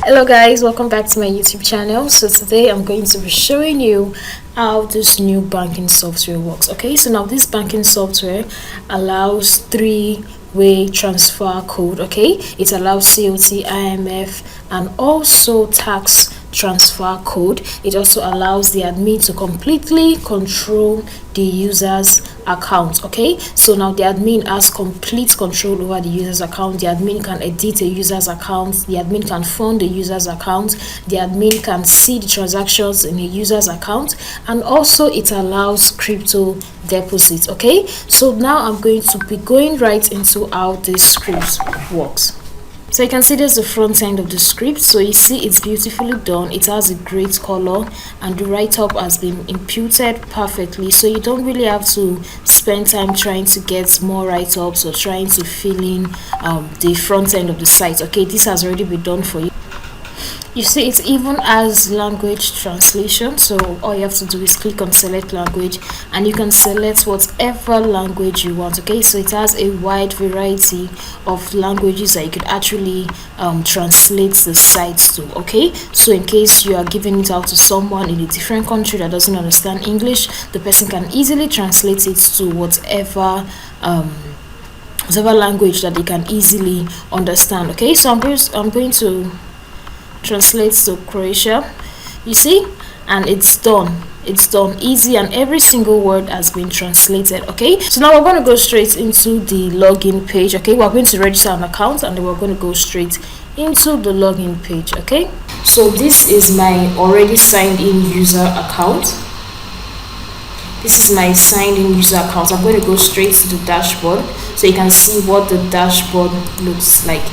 Hello guys, welcome back to my YouTube channel. So today I'm going to be showing you how this new banking software works. Okay, so now this banking software allows three-way transfer code. Okay, it allows COT, IMF, and also tax transfer code. It also allows the admin to completely control the user's account. Okay, so now the admin has complete control over the user's account. The admin can edit a user's account, the admin can fund the user's account, the admin can see the transactions in a user's account, and also it allows crypto deposits. Okay, so now I'm going to be going right into how this script works. So you can see there's the front end of the script. So you see it's beautifully done. It has a great color and the write-up has been imputed perfectly, so you don't really have to spend time trying to get more write-ups or trying to fill in the front end of the site. Okay, this has already been done for you. You see it even has language translation, so all you have to do is click on select language and you can select whatever language you want. Okay, so it has a wide variety of languages that you could actually translate the site to. Okay, so in case you are giving it out to someone in a different country that doesn't understand English, the person can easily translate it to whatever language that they can easily understand. Okay, so I'm going to translates to Croatia. You see, and it's done easy, and every single word has been translated. Okay, so now we're going to go straight into the login page. Okay, we're going to register an account and then we're going to go straight into the login page. Okay, so this is my already signed in user account. This is my signed in user account. I'm going to go straight to the dashboard so you can see what the dashboard looks like.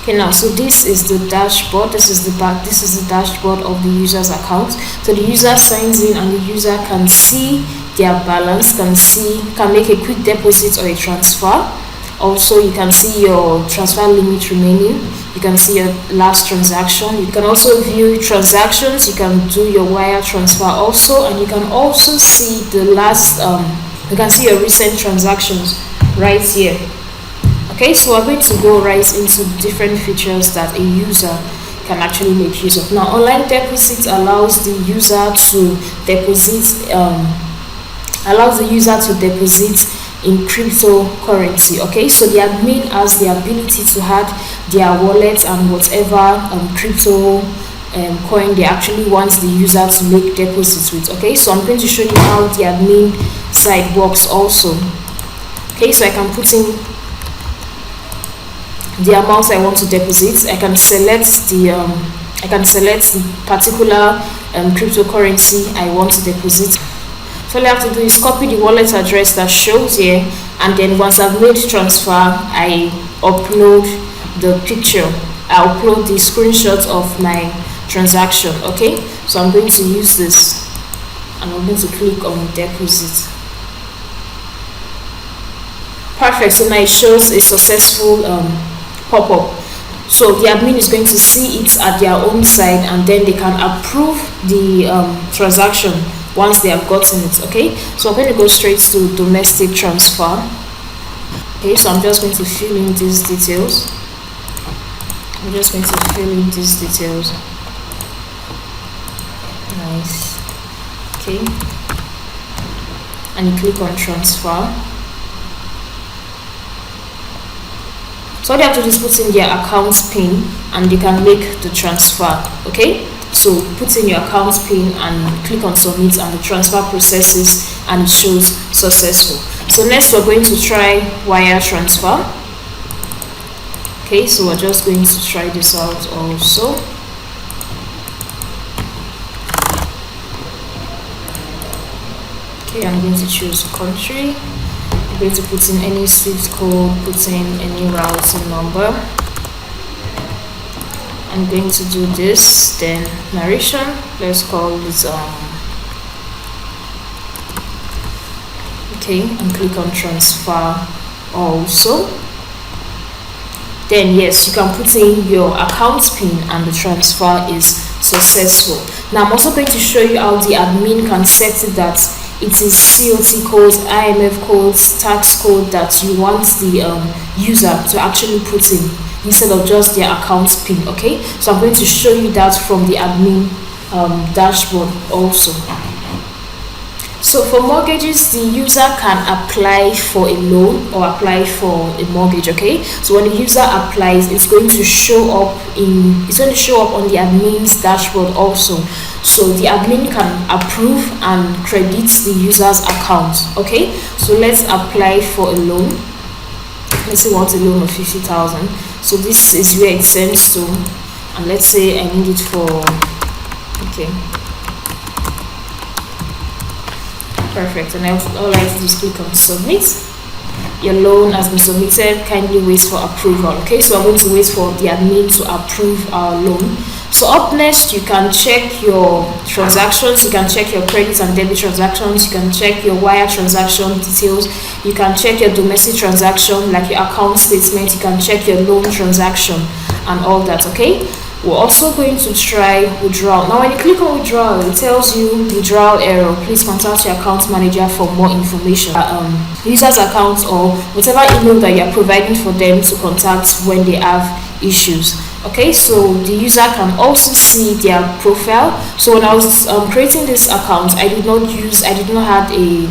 Okay, now so this is the dashboard, this is the dashboard of the user's account. So the user signs in and the user can see their balance, can make a quick deposit or a transfer. Also you can see your transfer limit remaining, you can see your last transaction, you can also view transactions, you can do your wire transfer also, and you can also see the last you can see your recent transactions right here. Okay, so we're going to go right into different features that a user can actually make use of. Now, online deposit allows the user to deposit in cryptocurrency. Okay, so the admin has the ability to add their wallet and whatever crypto coin they actually want the user to make deposits with. Okay, so I'm going to show you how the admin side works also. Okay, so I can put in the amount I want to deposit. I can select the particular cryptocurrency I want to deposit. So all I have to do is copy the wallet address that shows here, and then once I've made transfer, I upload the picture. I upload the screenshot of my transaction. Okay, so I'm going to use this and I'm going to click on deposit. Perfect. So now it shows a successful pop-up. So the admin is going to see it at their own side and then they can approve the transaction once they have gotten it. Okay, so I'm going to go straight to domestic transfer. Okay, so I'm just going to fill in these details. Nice. Okay, and you click on transfer. So all you have to do is put in their account PIN and they can make the transfer. Okay, so put in your account PIN and click on submit and the transfer processes and it shows successful. So next we're going to try wire transfer. Okay, so we're just going to try this out also. Okay, I'm going to choose country. I'm going to put in any SWIFT code, put in any routing number. I'm going to do this, then narration. Let's call this okay, and click on transfer also. Then yes, you can put in your account PIN and the transfer is successful. Now I'm also going to show you how the admin can set it that it is COT codes, IMF codes, tax code that you want the user to actually put in. instead of just their account pin. Okay, so I'm going to show you that from the admin dashboard also. So for mortgages, the user can apply for a loan or apply for a mortgage. Okay, so when the user applies, it's going to show up on the admin's dashboard also. So the admin can approve and credit the user's account. Okay, so let's apply for a loan. Let's say we want a loan of 50,000. So this is where it sends to, and let's say I need it for, okay, perfect. And all I have to do is click on submit. Your loan has been submitted, kindly wait for approval. Okay, so I'm going to wait for the admin to approve our loan. So up next, you can check your transactions, you can check your credit and debit transactions, you can check your wire transaction details, you can check your domestic transaction like your account statement, you can check your loan transaction and all that. Okay, we're also going to try withdrawal. Now when you click on withdrawal, it tells you withdrawal error, please contact your account manager for more information. User's account or whatever email that you're providing for them to contact when they have issues. Okay, so the user can also see their profile. So when I was creating this account, I did not have a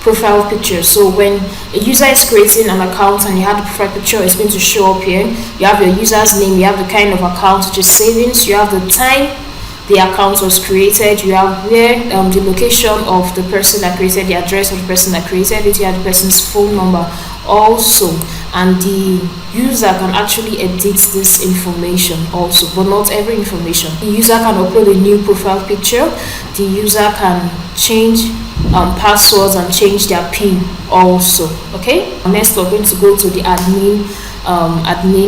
profile picture. So when a user is creating an account and you have the profile picture, it's going to show up here. You have your user's name, you have the kind of account, which is savings, you have the time the account was created, you have where the location of the person that created, the address of the person that created it, you have the person's phone number also, and the user can actually edit this information also, but not every information. The user can upload a new profile picture, the user can change passwords and change their PIN also. Okay, next we're going to go to the admin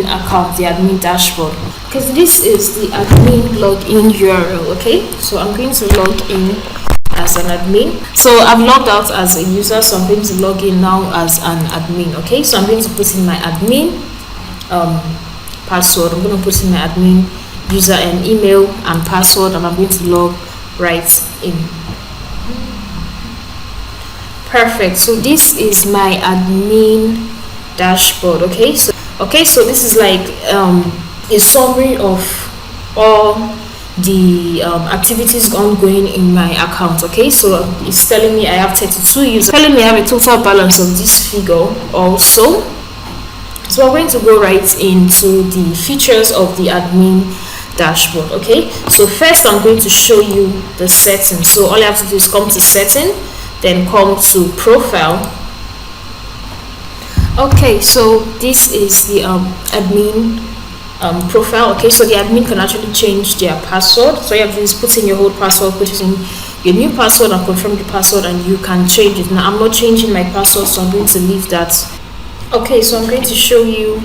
account, the admin dashboard, because this is the admin login URL. Okay, so I'm going to log in as an admin. So I've logged out as a user, so I'm going to log in now as an admin. Okay, so I'm going to put in my admin password. I'm going to put in my admin user and email and password, and I'm going to log right in. Perfect. So this is my admin dashboard. Okay, so this is like a summary of all the activities ongoing in my account. Okay, so it's telling me I have 32 users, telling me I have a total balance of this figure also. So we're going to go right into the features of the admin dashboard. Okay, so first I'm going to show you the settings. So all you have to do is come to setting, then come to profile. Okay, so this is the admin profile. Okay, so the admin can actually change their password. So you have to just put in your old password, put in your new password and confirm the password, and you can change it. Now I'm not changing my password, so I'm going to leave that. Okay, so I'm going to show you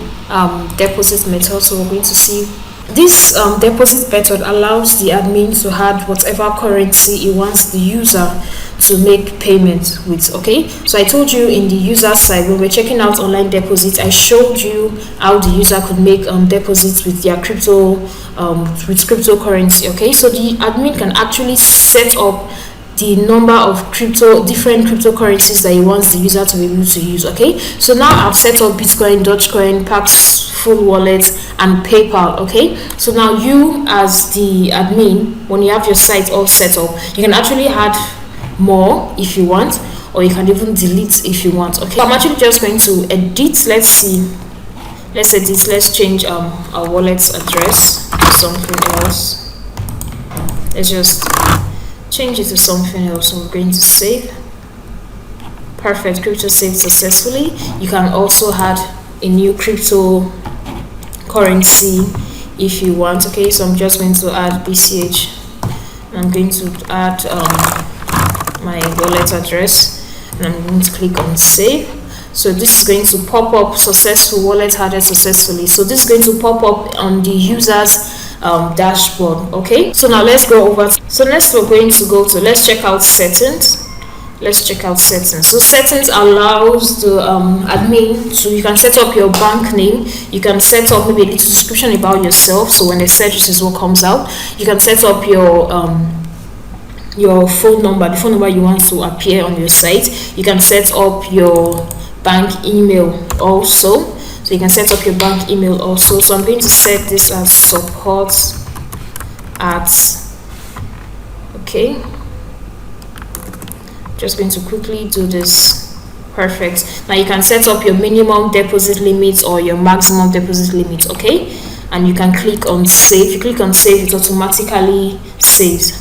deposit method. So we're going to see this deposit method allows the admin to add whatever currency he wants the user to make payment with. Okay, so I told you in the user side when we're checking out online deposits, I showed you how the user could make deposits with their cryptocurrency. Okay, so the admin can actually set up the number of different cryptocurrencies that he wants the user to be able to use. Okay, so now I've set up Bitcoin, Dogecoin, Pax full wallet and PayPal. Okay, so now you as the admin, when you have your site all set up, you can actually add more if you want, or you can even delete if you want. Okay, I'm actually just going to edit. Let's edit. Let's change our wallet's address to something else. Let's just change it to something else. So we're going to save. Perfect, crypto saved successfully. You can also add a new cryptocurrency if you want. Okay, so I'm just going to add BCH. I'm going to add my wallet address, and I'm going to click on save. So this is going to pop up successful wallet added successfully. So this is going to pop up on the user's dashboard. Okay, so now let's go over. So next we're going to go to, let's check out settings. So settings allows the admin to, you can set up your bank name, you can set up maybe a little description about yourself, so when they search, this is what comes out. You can set up your phone number, the phone number you want to appear on your site. You can set up your bank email also. So you can set up your bank email also. So I'm going to set this as support at, okay, just going to quickly do this. Perfect. Now you can set up your minimum deposit limit or your maximum deposit limit, okay, and you can click on save. You click on save, it automatically saves.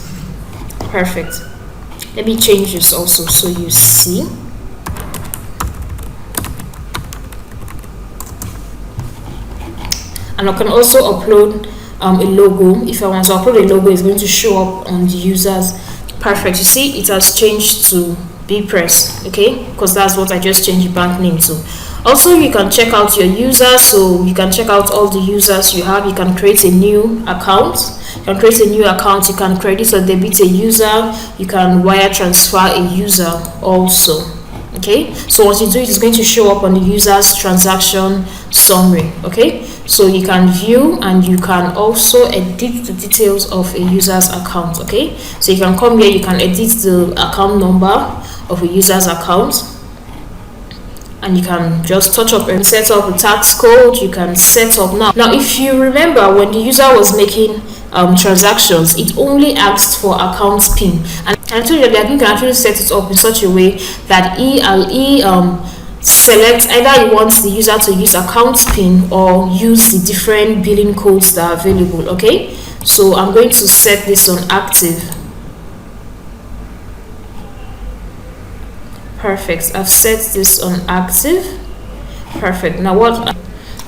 Perfect. Let me change this also so you see. And I can also upload a logo. If I want to upload a logo, it's going to show up on the users. Perfect. You see, it has changed to bpress, okay, because that's what I just changed the bank name to. Also, you can check out your users, so you can check out all the users you have. You can create a new account. You can create a new account. You can credit or debit a user. You can wire transfer a user also. Okay, so what you do is going to show up on the user's transaction summary. Okay, so you can view and you can also edit the details of a user's account. Okay, so you can come here, you can edit the account number of a user's account, and you can just touch up and set up a tax code. You can set up now if you remember, when the user was making transactions, it only asked for account PIN, and I told you that you can actually set it up in such a way that select either you want the user to use account PIN or use the different billing codes that are available. Okay, so I'm going to set this on active. Perfect. I've set this on active. Perfect. Now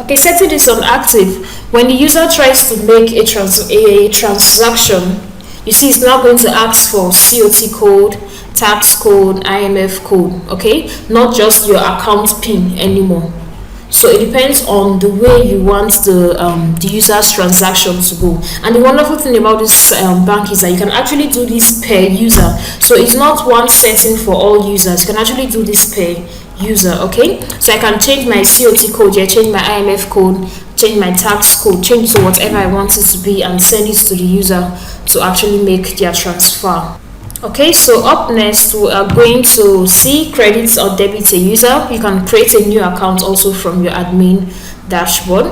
okay, setting this on active, when the user tries to make a transaction, you see it's now going to ask for COT code, tax code, IMF code, okay, not just your account PIN anymore. So it depends on the way you want the user's transaction to go. And the wonderful thing about this bank is that you can actually do this per user. So it's not one setting for all users. You can actually do this per user. Okay, so I can change my COT code here, change my IMF code, change my tax code, change to whatever I want it to be, and send it to the user to actually make their transfer. Okay, so up next we are going to see credits or debit a user. You can create a new account also from your admin dashboard.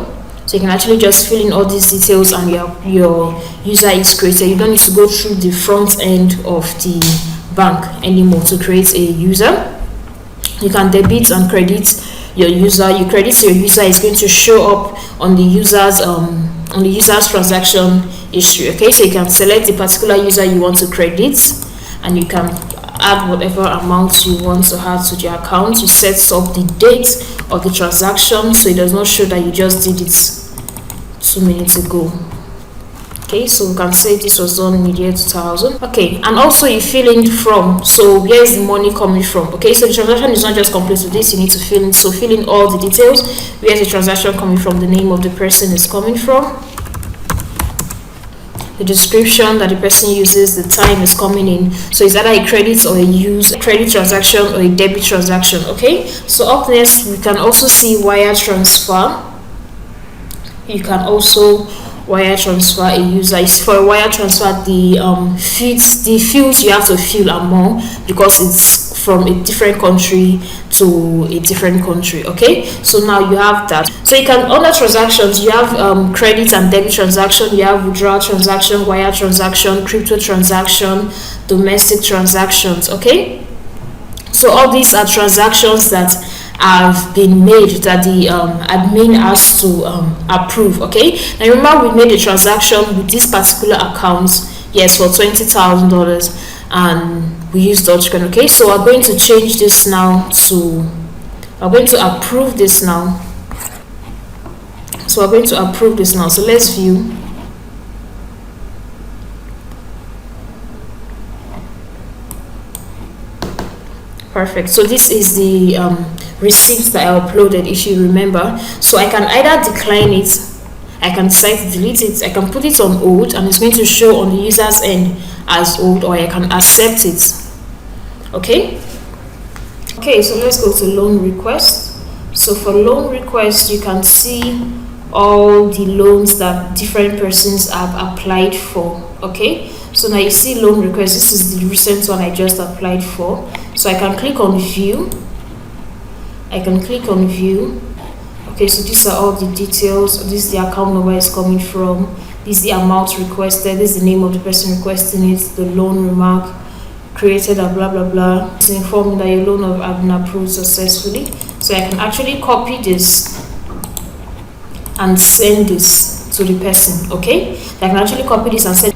So you can actually just fill in all these details and your user is created. You don't need to go through the front end of the bank anymore to create a user. You can debit and credit your user. You credit your user, is going to show up on the user's transaction history. Okay, so you can select the particular user you want to credit, and you can add whatever amount you want to add to the account. You set up the date of the transaction so it does not show that you just did it 2 minutes ago. Okay, so we can say this was done in the year 2000. Okay, and also you fill in from, so where is the money coming from? Okay, so the transaction is not just complete with this, you need to fill in, so fill in all the details. Where is the transaction coming from? The name of the person is coming from, the description that the person uses, the time is coming in. So it's either a credit or a credit transaction or a debit transaction. Okay, so up next we can also see wire transfer. You can also wire transfer a user. For a wire transfer, the fields you have to fill are more because it's from a different country to a different country. Okay, so now you have that. So you can, other transactions, you have credit and debit transaction, you have withdrawal transaction, wire transaction, crypto transaction, domestic transactions. Okay, so all these are transactions that have been made that the admin has to approve. Okay, now remember we made a transaction with this particular account, yes, for $20,000, and we used Dogecoin. Okay, so we're going to change this now to, we're going to approve this now. So we're going to approve this now. So let's view. Perfect. So this is the receipt that I uploaded, if you remember. So I can either decline it, I can decide to delete it, I can put it on hold and it's going to show on the user's end as hold, or I can accept it. Okay, so let's go to loan request. So for loan request, you can see all the loans that different persons have applied for. Okay, so now you see loan request. This is the recent one I just applied for. So I can click on view. Okay, so these are all the details. This is the account number it's coming from. This is the amount requested. This is the name of the person requesting it. The loan remark created and blah blah blah. It's informing that your loan has been approved successfully. So I can actually copy this and send this to the person. Okay, I can actually copy this and send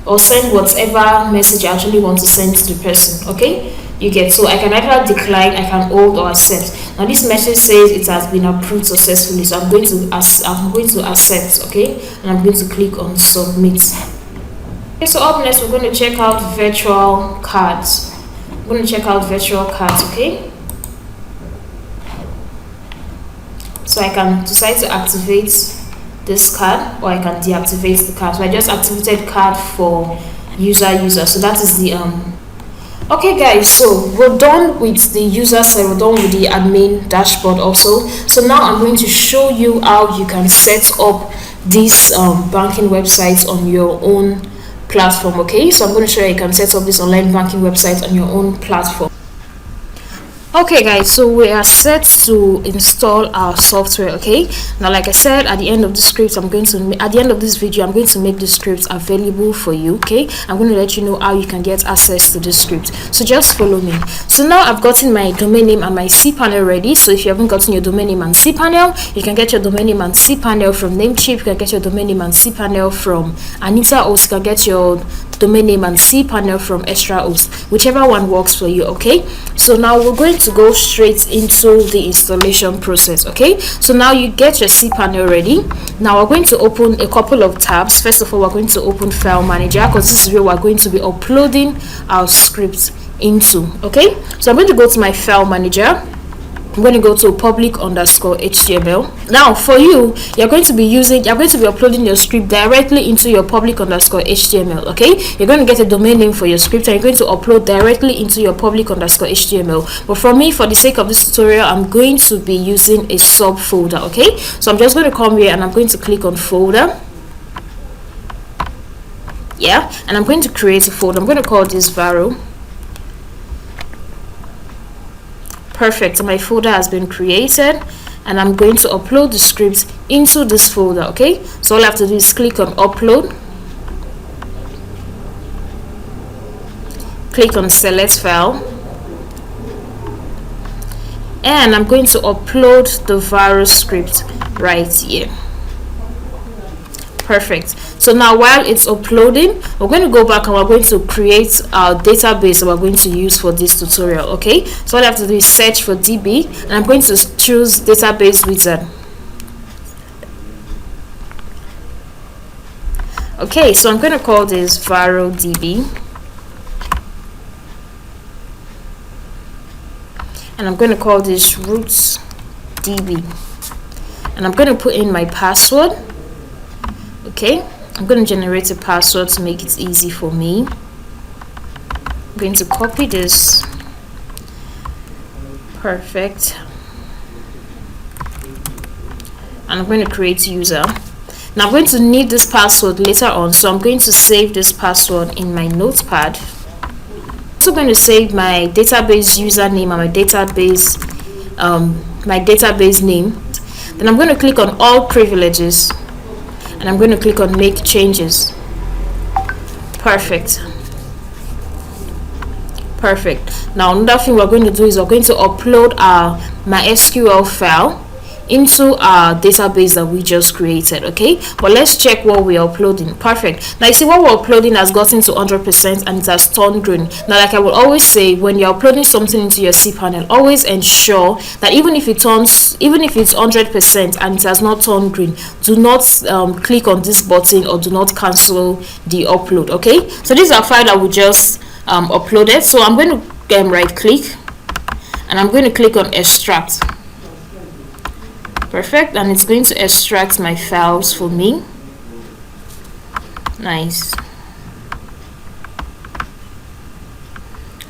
whatever message I actually want to send to the person. Okay, you get. So I can either decline, I can hold, or accept. Now this message says it has been approved successfully, so I'm going to accept. Okay, and I'm going to click on submit. Okay, so up next we're going to check out virtual cards. I'm going to check out virtual cards. Okay, so I can decide to activate this card, or I can deactivate the card. So I just activated card for user, so that is the okay guys, so we're done with the user side, we're done with the admin dashboard also. So now I'm going to show you how you can set up these banking websites on your own platform. Okay, so I'm going to show you can set up this online banking website on your own platform. Okay guys, so we are set to install our software. Okay, now like I said, at the end of the script, at the end of this video, I'm going to make the script available for you. Okay, I'm going to let you know how you can get access to the script, so just follow me. So now I've gotten my domain name and my cPanel ready. So if you haven't gotten your domain name and cPanel, you can get your domain name and cPanel from Namecheap. You can get your domain name and cPanel from Anita, or you can get your domain name and cPanel from ExtraHost, whichever one works for you. Okay, so now we're going to go straight into the installation process. Okay, so now you get your cPanel ready. Now we're going to open a couple of tabs. First of all, we're going to open File Manager, because this is where we're going to be uploading our scripts into. Okay, so I'm going to go to my File Manager. I'm going to go to public_HTML. Now for you, you're going to be uploading your script directly into your public_HTML. Okay, you're going to get a domain name for your script and you're going to upload directly into your public_HTML. But for me, for the sake of this tutorial, I'm going to be using a subfolder. Okay, so I'm just going to come here and I'm going to click on folder. Yeah, and I'm going to create a folder. I'm going to call this Varo. Perfect, so my folder has been created and I'm going to upload the script into this folder. Okay, so all I have to do is click on upload, click on select file, and I'm going to upload the Varo script right here. Perfect. So now while it's uploading, we're going to go back and we're going to create our database that we're going to use for this tutorial. Okay, so all I have to do is search for DB and I'm going to choose database wizard. Okay, so I'm going to call this Varo DB and I'm going to call this roots DB and I'm going to put in my password. Okay, I'm going to generate a password to make it easy for me. I'm going to copy this. Perfect. And I'm going to create user. Now I'm going to need this password later on, so I'm going to save this password in my notepad. I'm also going to save my database username and my database name. Then I'm going to click on all privileges. And I'm going to click on make changes. Perfect. Now another thing we're going to do is we're going to upload our MySQL file into our database that we just created. Okay, but let's check what we're uploading. Perfect. Now you see what we're uploading has gotten to 100% and it has turned green. Now like I will always say, when you're uploading something into your cPanel, always ensure that even if it's 100% and it has not turned green, do not click on this button or do not cancel the upload. Okay, so this is our file that we just uploaded. So I'm going to right click and I'm going to click on extract. Perfect, and it's going to extract my files for me. Nice.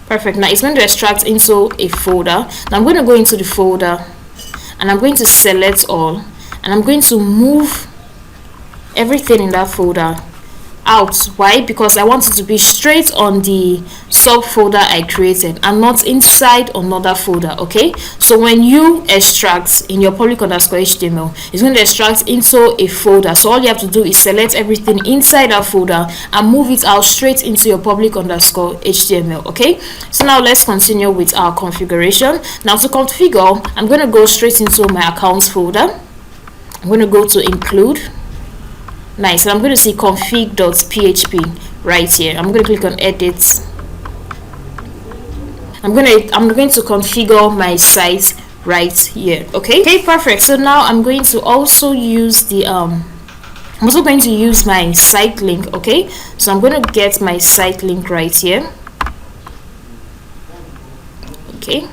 Perfect. Now it's going to extract into a folder. Now I'm going to go into the folder and I'm going to select all and I'm going to move everything in that folder out. Why? Because I want it to be straight on the subfolder I created and not inside another folder. Okay, so when you extract in your public underscore HTML, it's going to extract into a folder. So all you have to do is select everything inside that folder and move it out straight into your public underscore HTML. Okay, so now let's continue with our configuration. Now to configure, I'm going to go straight into my accounts folder. I'm going to go to include. Nice. And I'm going to see config.php right here. I'm going to click on edit. I'm going to configure my site right here. Okay, perfect. So now I'm going to also use the I'm also going to use my site link. Okay, so I'm going to get my site link right here. Okay,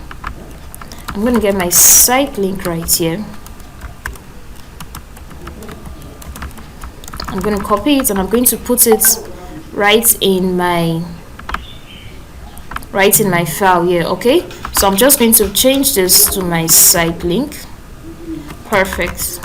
I'm going to get my site link right here. I'm going to copy it and I'm going to put it right in my file here. Okay, so I'm just going to change this to my site link. Perfect.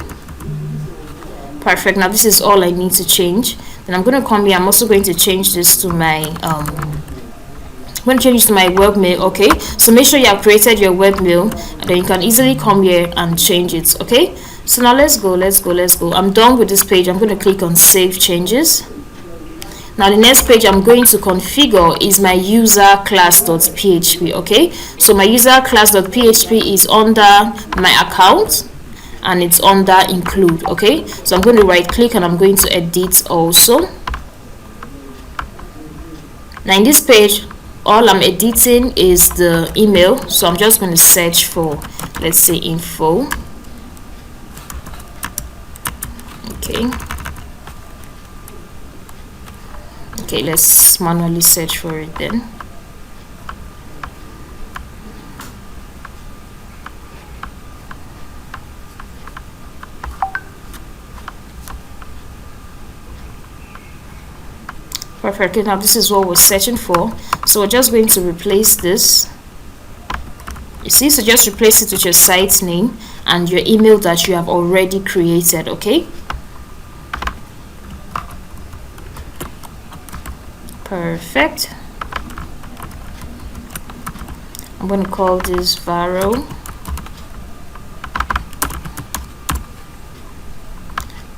Now this is all I need to change. Then I'm going to come here. I'm also going to change this to my I'm going to change it to my webmail. Okay, so make sure you have created your webmail and then you can easily come here and change it. Okay, so now let's go. I'm done with this page. I'm going to click on save changes. Now the next page I'm going to configure is my user class.php. Okay, so my user class.php is under my account and it's under include. Okay, so I'm going to right click and I'm going to edit also. Now in this page all I'm editing is the email, so I'm just going to search for, let's say, info. Okay, let's manually search for it then. Perfect. Okay, now this is what we're searching for, so we're just going to replace this. You see, so just replace it with your site name and your email that you have already created. Okay, perfect. I'm going to call this Varo.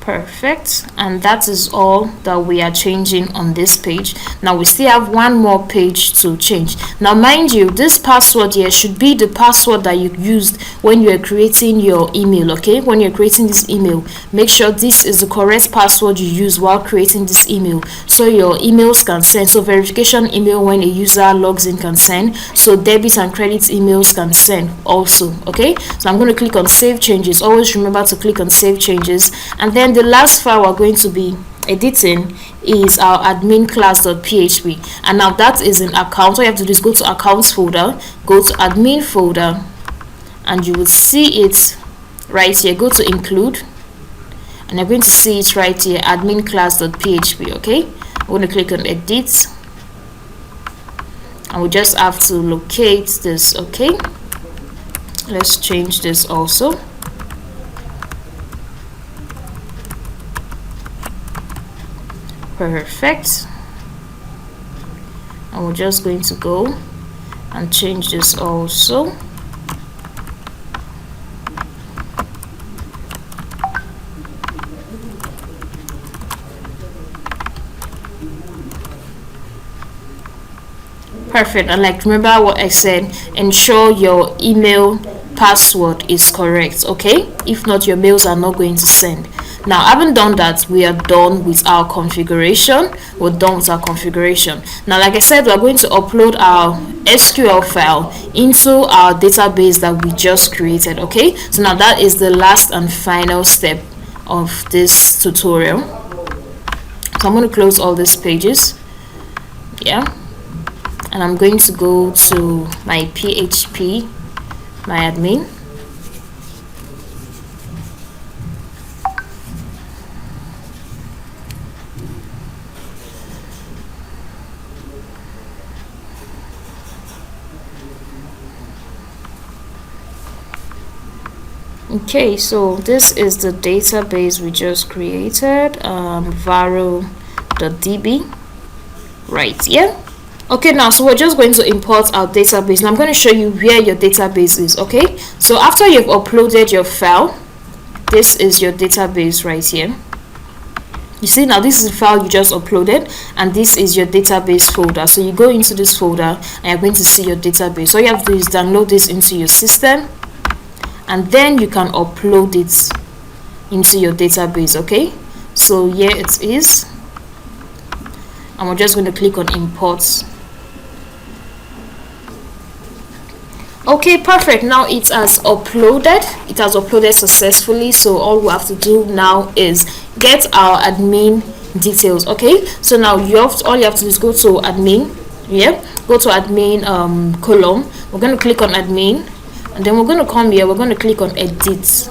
Perfect, and that is all that we are changing on this page. Now we still have one more page to change. Now mind you, this password here should be the password that you used when you are creating your email. Okay, when you're creating this email, make sure this is the correct password you use while creating this email, so your emails can send. So verification email when a user logs in can send, so debit and credit emails can send also. Okay, so I'm going to click on save changes. Always remember to click on save changes, and then the last file we're going to be editing is our admin class.php, and now that is in account. All you have to do is go to accounts folder, go to admin folder, and you will see it right here. Go to include and you're going to see it right here, admin class.php. Okay, I'm going to click on edit and we just have to locate this. Okay, let's change this also. Perfect, and we're just going to go and change this also. Perfect, and like remember what I said, ensure your email password is correct. Okay, if not, your mails are not going to send. Now having done that, we are done with our configuration. Now like I said, we're going to upload our SQL file into our database that we just created. Okay, so now that is the last and final step of this tutorial. So I'm going to close all these pages, yeah, and I'm going to go to my PHP, my admin. Okay, so this is the database we just created, Varo db right here. Okay, now so we're just going to import our database. Now I'm going to show you where your database is. Okay, so after you've uploaded your file, this is your database right here. You see, now this is the file you just uploaded, and this is your database folder. So you go into this folder and you're going to see your database. All you have to do is download this into your system, and then you can upload it into your database. Okay, so here it is, and we're just going to click on import. Okay, perfect. Now it has uploaded successfully. So all we have to do now is get our admin details. Okay, so now all you have to do is go to admin. Go to admin column. We're going to click on admin, and then we're going to come here, we're going to click on edit.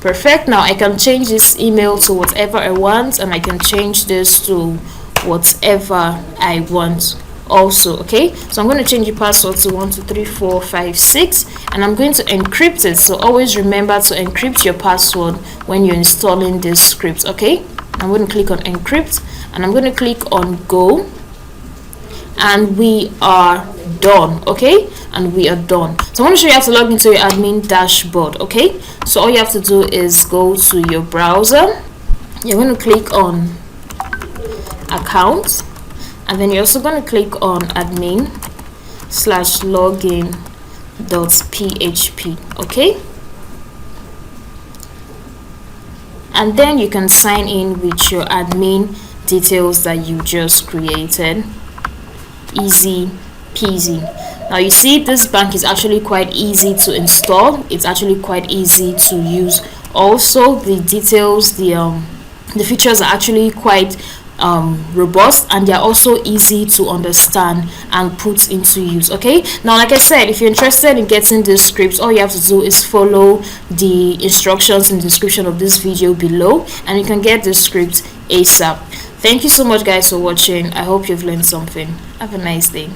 Perfect. Now I can change this email to whatever I want, and I can change this to whatever I want also. Okay, so I'm going to change the password to 123456, and I'm going to encrypt it. So always remember to encrypt your password when you're installing this script. Okay, I'm going to click on encrypt, and I'm going to click on go, and we are done. Okay, and we are done. So I want to show you how to log into your admin dashboard. Okay, so all you have to do is go to your browser. You're going to click on account, and then you're also going to click on admin/login.php. okay, and then you can sign in with your admin details that you just created. Easy peasy. Now you see, this bank is actually quite easy to install. It's actually quite easy to use. Also, the details, the features are actually quite robust, and they're also easy to understand and put into use. Okay, now like I said, if you're interested in getting this script, all you have to do is follow the instructions in the description of this video below, and you can get this script ASAP. Thank you so much guys for watching. I hope you've learned something. Have a nice day.